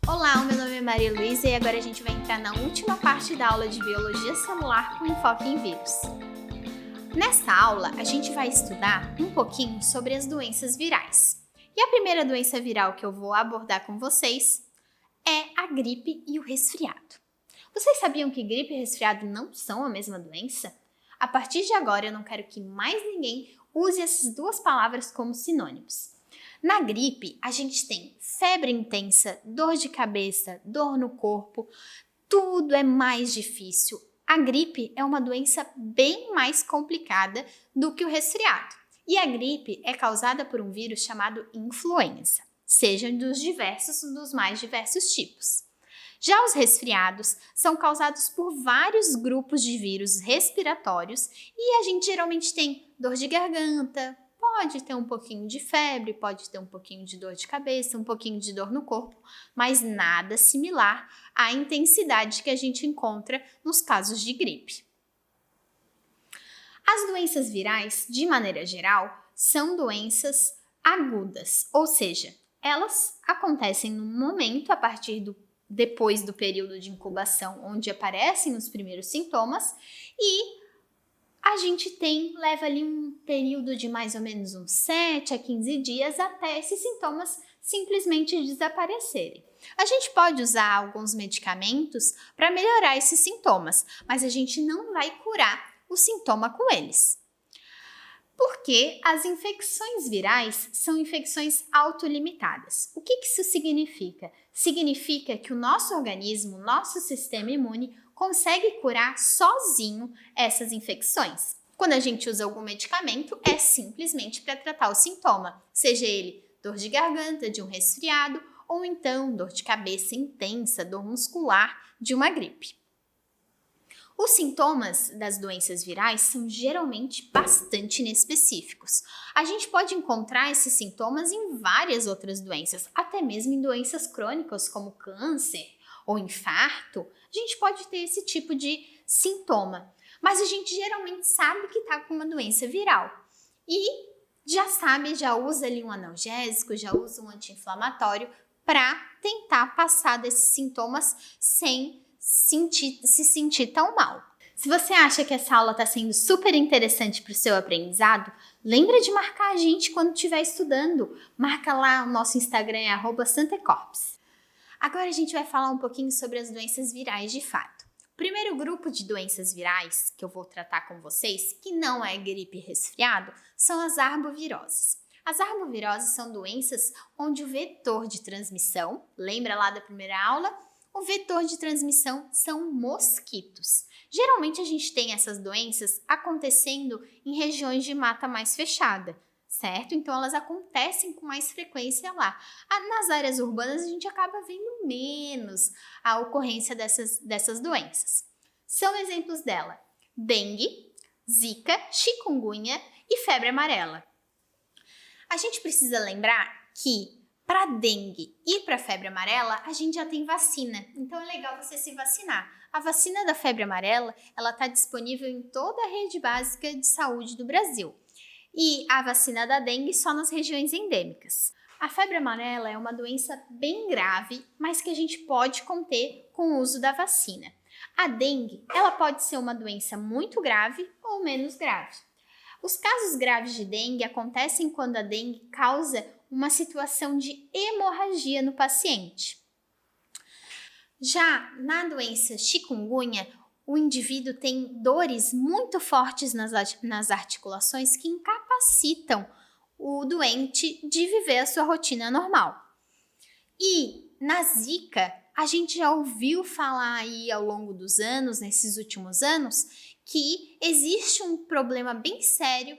Olá, o meu nome é Maria Luísa e agora a gente vai entrar na última parte da aula de Biologia Celular com enfoque em vírus. Nessa aula, a gente vai estudar um pouquinho sobre as doenças virais. E a primeira doença viral que eu vou abordar com vocês é a gripe e o resfriado. Vocês sabiam que gripe e resfriado não são a mesma doença? A partir de agora, eu não quero que mais ninguém use essas duas palavras como sinônimos. Na gripe, a gente tem febre intensa, dor de cabeça, dor no corpo, tudo é mais difícil. A gripe é uma doença bem mais complicada do que o resfriado. E a gripe é causada por um vírus chamado influenza, seja dos mais diversos tipos. Já os resfriados são causados por vários grupos de vírus respiratórios e a gente geralmente tem dor de garganta, pode ter um pouquinho de febre, pode ter um pouquinho de dor de cabeça, um pouquinho de dor no corpo, mas nada similar à intensidade que a gente encontra nos casos de gripe. As doenças virais, de maneira geral, são doenças agudas, ou seja, elas acontecem no momento depois do período de incubação, onde aparecem os primeiros sintomas, e a gente leva ali um período de mais ou menos uns 7 a 15 dias até esses sintomas simplesmente desaparecerem. A gente pode usar alguns medicamentos para melhorar esses sintomas, mas a gente não vai curar o sintoma com eles. Porque as infecções virais são infecções autolimitadas. O que isso significa? Significa que o nosso organismo, o nosso sistema imune, consegue curar sozinho essas infecções. Quando a gente usa algum medicamento, é simplesmente para tratar o sintoma, seja ele dor de garganta, de um resfriado, ou então dor de cabeça intensa, dor muscular de uma gripe. Os sintomas das doenças virais são geralmente bastante inespecíficos. A gente pode encontrar esses sintomas em várias outras doenças, até mesmo em doenças crônicas como câncer ou infarto. A gente pode ter esse tipo de sintoma, mas a gente geralmente sabe que está com uma doença viral e já usa ali um analgésico, já usa um anti-inflamatório para tentar passar desses sintomas sem se sentir tão mal. Se você acha que essa aula está sendo super interessante para o seu aprendizado, lembra de marcar a gente quando estiver estudando. Marca lá, o nosso Instagram é @santecorps. Agora a gente vai falar um pouquinho sobre as doenças virais de fato. O primeiro grupo de doenças virais que eu vou tratar com vocês, que não é gripe e resfriado, são as arboviroses. As arboviroses são doenças onde o vetor de transmissão, lembra lá da primeira aula? O vetor de transmissão são mosquitos. Geralmente a gente tem essas doenças acontecendo em regiões de mata mais fechada, certo? Então elas acontecem com mais frequência lá. Nas áreas urbanas a gente acaba vendo menos a ocorrência dessas doenças. São exemplos dela: dengue, zika, chikungunya e febre amarela. A gente precisa lembrar que para dengue e para febre amarela, a gente já tem vacina, então é legal você se vacinar. A vacina da febre amarela, ela está disponível em toda a rede básica de saúde do Brasil. E a vacina da dengue só nas regiões endêmicas. A febre amarela é uma doença bem grave, mas que a gente pode conter com o uso da vacina. A dengue, ela pode ser uma doença muito grave ou menos grave. Os casos graves de dengue acontecem quando a dengue causa uma situação de hemorragia no paciente. Já na doença chikungunya, o indivíduo tem dores muito fortes nas articulações que incapacitam o doente de viver a sua rotina normal. E na zika, a gente já ouviu falar aí ao longo dos anos, nesses últimos anos, que existe um problema bem sério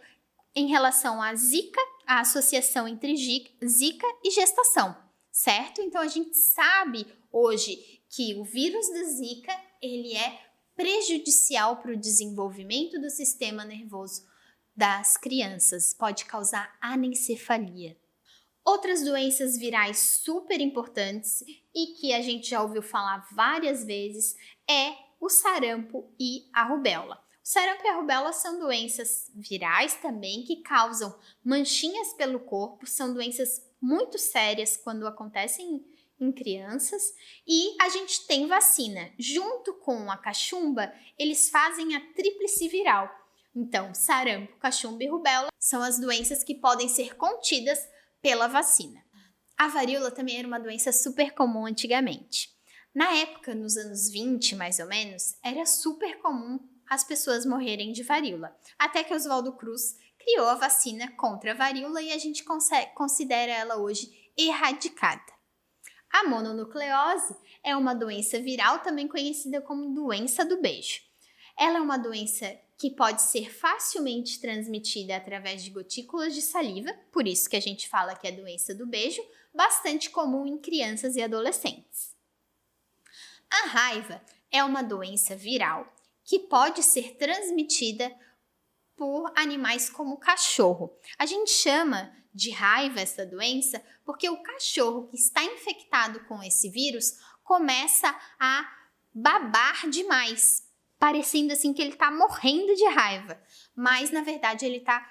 em relação à zika, a associação entre zika e gestação, certo? Então a gente sabe hoje que o vírus da zika, ele é prejudicial para o desenvolvimento do sistema nervoso das crianças, pode causar anencefalia. Outras doenças virais super importantes e que a gente já ouviu falar várias vezes é o sarampo e a rubéola. O sarampo e a rubéola são doenças virais também que causam manchinhas pelo corpo, são doenças muito sérias quando acontecem em crianças e a gente tem vacina. Junto com a cachumba, eles fazem a tríplice viral. Então, sarampo, cachumba e rubéola são as doenças que podem ser contidas pela vacina. A varíola também era uma doença super comum antigamente. Na época, nos anos 20 mais ou menos, era super comum as pessoas morrerem de varíola. Até que Oswaldo Cruz criou a vacina contra a varíola e a gente considera ela hoje erradicada. A mononucleose é uma doença viral também conhecida como doença do beijo. Ela é uma doença que pode ser facilmente transmitida através de gotículas de saliva, por isso que a gente fala que é doença do beijo, bastante comum em crianças e adolescentes. A raiva é uma doença viral que pode ser transmitida por animais como o cachorro. A gente chama de raiva essa doença porque o cachorro que está infectado com esse vírus começa a babar demais, parecendo assim que ele está morrendo de raiva, mas na verdade ele está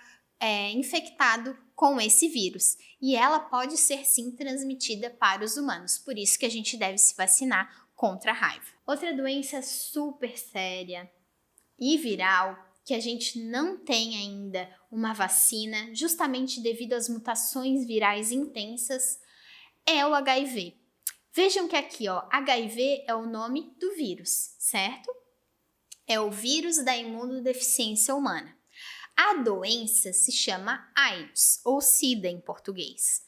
infectado com esse vírus e ela pode ser sim transmitida para os humanos, por isso que a gente deve se vacinar contra a raiva. Outra doença super séria e viral que a gente não tem ainda uma vacina, justamente devido às mutações virais intensas, é o HIV. Vejam que aqui, HIV é o nome do vírus, certo? É o vírus da imunodeficiência humana. A doença se chama AIDS, ou SIDA em português,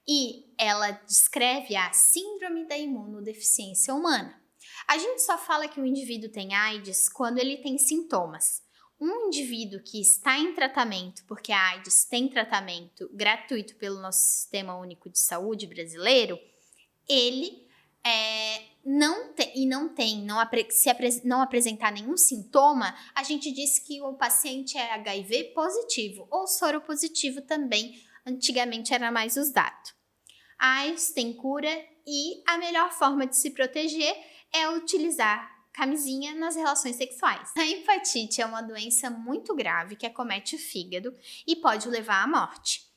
e ela descreve a síndrome da imunodeficiência humana. A gente só fala que o indivíduo tem AIDS quando ele tem sintomas. Um indivíduo que está em tratamento, porque a AIDS tem tratamento gratuito pelo nosso Sistema Único de Saúde brasileiro, ele não apresentar nenhum sintoma, a gente diz que o paciente é HIV positivo ou soropositivo também, antigamente era mais usado. A AIDS tem cura e a melhor forma de se proteger é utilizar camisinha nas relações sexuais. A hepatite é uma doença muito grave que acomete o fígado e pode levar à morte.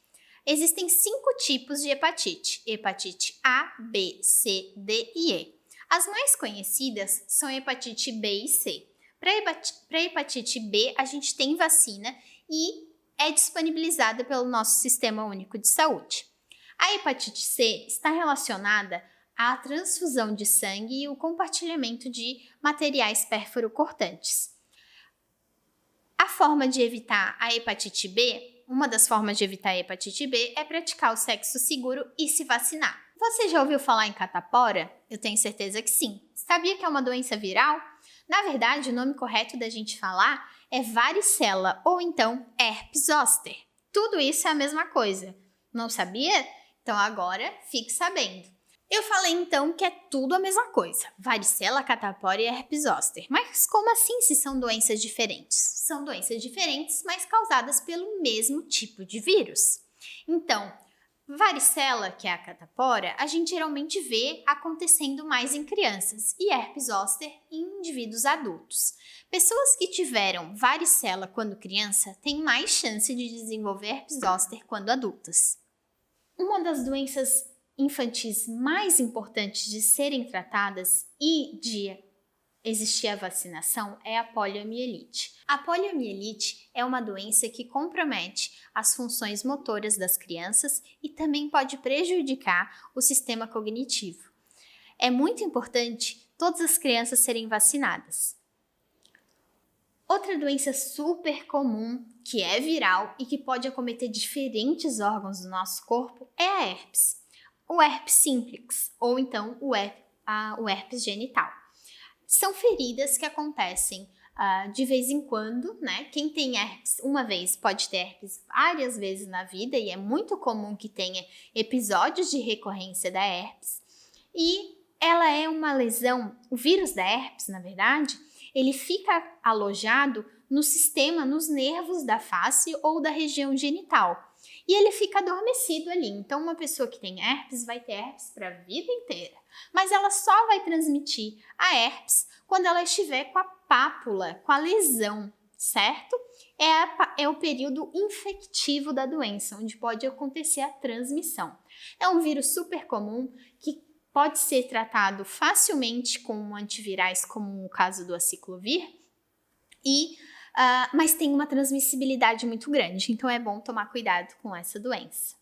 Existem 5 tipos de hepatite: hepatite A, B, C, D e E. As mais conhecidas são a hepatite B e C. Para hepatite B, a gente tem vacina e é disponibilizada pelo nosso Sistema Único de Saúde. A hepatite C está relacionada à transfusão de sangue e o compartilhamento de materiais pérfuro-cortantes. A forma de evitar a hepatite B, uma das formas de evitar a hepatite B é praticar o sexo seguro e se vacinar. Você já ouviu falar em catapora? Eu tenho certeza que sim. Sabia que é uma doença viral? Na verdade, o nome correto da gente falar é varicela ou então herpes zoster. Tudo isso é a mesma coisa. Não sabia? Então agora fique sabendo. Eu falei então que é tudo a mesma coisa, varicela, catapora e herpes zoster. Mas como assim se são doenças diferentes? São doenças diferentes, mas causadas pelo mesmo tipo de vírus. Então, varicela, que é a catapora, a gente geralmente vê acontecendo mais em crianças e herpes zoster em indivíduos adultos. Pessoas que tiveram varicela quando criança têm mais chance de desenvolver herpes zoster quando adultas. Uma das doenças infantis mais importantes de serem tratadas e de existir a vacinação é a poliomielite. A poliomielite é uma doença que compromete as funções motoras das crianças e também pode prejudicar o sistema cognitivo. É muito importante todas as crianças serem vacinadas. Outra doença super comum, que é viral e que pode acometer diferentes órgãos do nosso corpo, é a herpes. O herpes simplex, ou então o herpes genital. São feridas que acontecem de vez em quando, né? Quem tem herpes uma vez pode ter herpes várias vezes na vida e é muito comum que tenha episódios de recorrência da herpes. E ela é uma lesão, o vírus da herpes, na verdade, ele fica alojado no sistema, nos nervos da face ou da região genital. E ele fica adormecido ali. Então, uma pessoa que tem herpes vai ter herpes para a vida inteira. Mas ela só vai transmitir a herpes quando ela estiver com a pápula, com a lesão, certo? É o período infectivo da doença, onde pode acontecer a transmissão. É um vírus super comum que pode ser tratado facilmente com antivirais, como o caso do aciclovir, mas tem uma transmissibilidade muito grande, então é bom tomar cuidado com essa doença.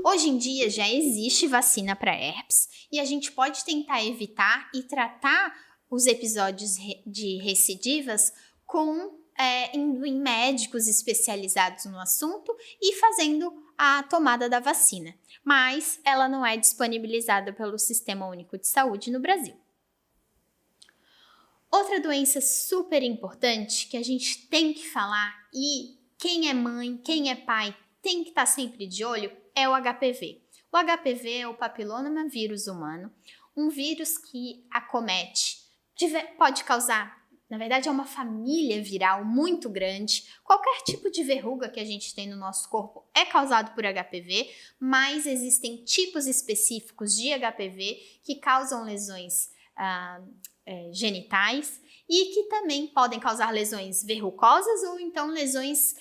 Hoje em dia já existe vacina para herpes e a gente pode tentar evitar e tratar os episódios de recidivas indo em médicos especializados no assunto e fazendo a tomada da vacina, mas ela não é disponibilizada pelo Sistema Único de Saúde no Brasil. Outra doença super importante que a gente tem que falar e quem é mãe, quem é pai tem que estar sempre de olho é o HPV. O HPV é o papilomavírus humano, um vírus que acomete, pode causar, na verdade é uma família viral muito grande. Qualquer tipo de verruga que a gente tem no nosso corpo é causado por HPV, mas existem tipos específicos de HPV que causam lesões genitais e que também podem causar lesões verrucosas ou então lesões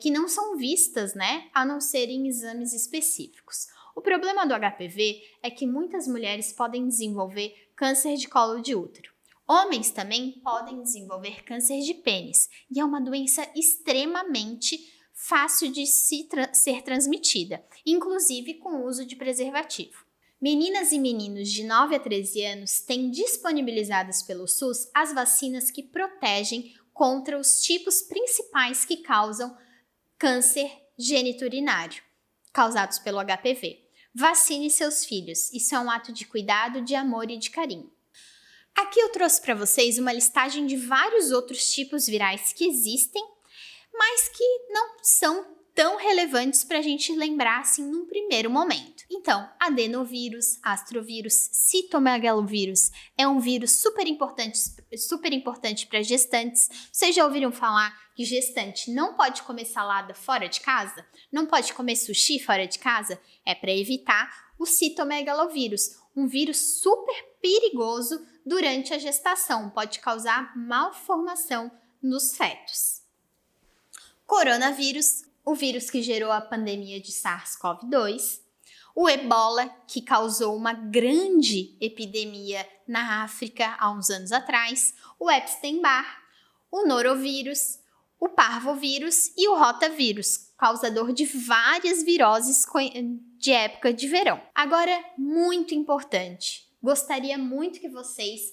que não são vistas, né, a não ser em exames específicos. O problema do HPV é que muitas mulheres podem desenvolver câncer de colo de útero. Homens também podem desenvolver câncer de pênis e é uma doença extremamente fácil de ser transmitida, inclusive com o uso de preservativo. Meninas e meninos de 9 a 13 anos têm disponibilizadas pelo SUS as vacinas que protegem contra os tipos principais que causam câncer geniturinário, causados pelo HPV. Vacine seus filhos, isso é um ato de cuidado, de amor e de carinho. Aqui eu trouxe para vocês uma listagem de vários outros tipos virais que existem, mas que não são tão relevantes para a gente lembrar assim num primeiro momento. Então, adenovírus, astrovírus, citomegalovírus é um vírus super importante para gestantes. Vocês já ouviram falar que gestante não pode comer salada fora de casa? Não pode comer sushi fora de casa? É para evitar o citomegalovírus, um vírus super perigoso durante a gestação, pode causar malformação nos fetos. Coronavírus, o vírus que gerou a pandemia de SARS-CoV-2, o Ebola, que causou uma grande epidemia na África há uns anos atrás, o Epstein-Barr, o Norovírus, o Parvovírus e o Rotavírus, causador de várias viroses de época de verão. Agora, muito importante, gostaria muito que vocês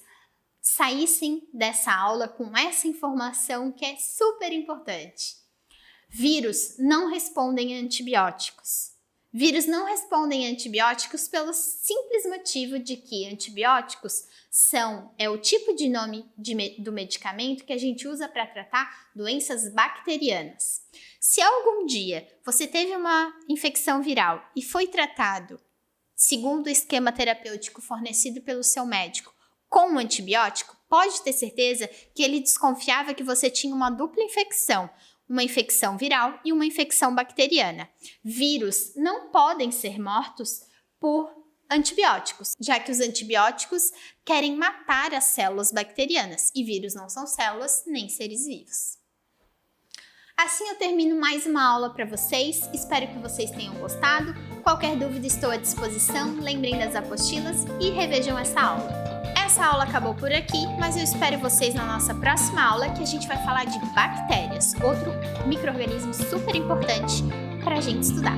saíssem dessa aula com essa informação que é super importante. Vírus não respondem a antibióticos. Vírus não respondem a antibióticos pelo simples motivo de que antibióticos é o tipo de nome do medicamento que a gente usa para tratar doenças bacterianas. Se algum dia você teve uma infecção viral e foi tratado segundo o esquema terapêutico fornecido pelo seu médico com um antibiótico, pode ter certeza que ele desconfiava que você tinha uma dupla infecção, uma infecção viral e uma infecção bacteriana. Vírus não podem ser mortos por antibióticos, já que os antibióticos querem matar as células bacterianas e vírus não são células nem seres vivos. Assim eu termino mais uma aula para vocês, espero que vocês tenham gostado. Qualquer dúvida estou à disposição, lembrem das apostilas e revejam essa aula. Essa aula acabou por aqui, mas eu espero vocês na nossa próxima aula que a gente vai falar de bactérias, outro micro-organismo super importante para a gente estudar.